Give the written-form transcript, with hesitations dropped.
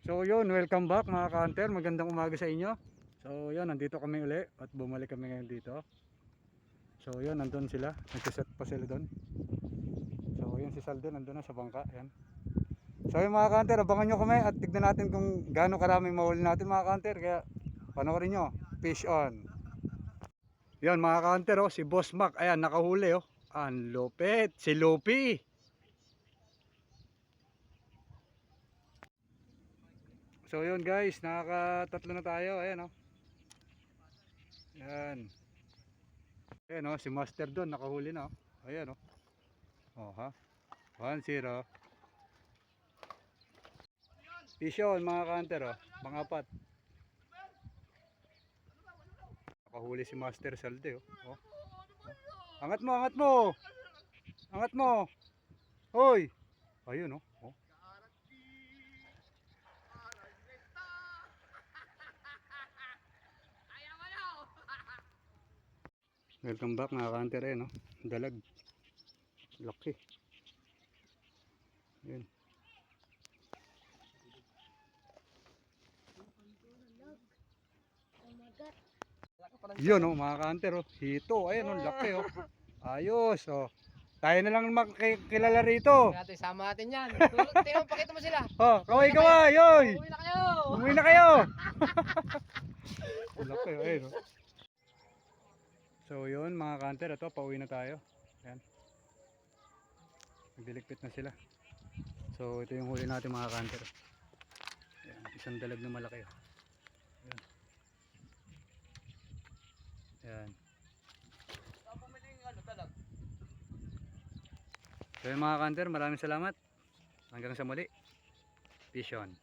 So yun, welcome back mga ka-hunter. Magandang umaga sa inyo. So yun, nandito kami uli at bumalik kami ngayon dito. So yun, nandun sila. Nagsiset pa sila doon. So yun si Saldo, nandun na sa bangka. Yan. So yun mga ka-hunter, abangan nyo kami at tignan natin kung gaano karami mahuli natin mga ka-hunter. Kaya panoorin nyo, fish on. Yun mga ka-hunter, oh, si Boss Mac. Ayan, nakahuli oh. Ang lupit, si Lupi. So yun guys, nakakatatlo na tayo. Ayan oh. Ayan. Ayan oh, si Master doon nakahuli na oh. Ayan oh. Oh ha. 1-0. Fish on mga ka-hunter oh. Pangapat. Nakahuli si Master Salde oh. Oh. Angat mo, angat mo. Angat mo. Hoy. Ayun oh. Oh. Welcome back mga ka-hunter eh no. Dalag. Laki. Ayan. Yun oh mga ka-hunter oh. Hito. Ayan oh, laki oh. Ayos oh. Tayo na lang makikilala rito. Natin, sama natin yan. Tingnan, pakita mo sila. Oh, kaway-kaway, yoy! Uwi na kayo. Umuwi na kayo! Laki oh, ayun oh. So yun mga ka-hunter, ito pauwi na tayo. Ayan. Nagdiligpit na sila. So ito yung huli natin mga ka-hunter. Ayan, isang dalag na malaki oh. Ayan. Ayan. So yun mga ka-hunter, maraming salamat. Hanggang sa muli. Fish on.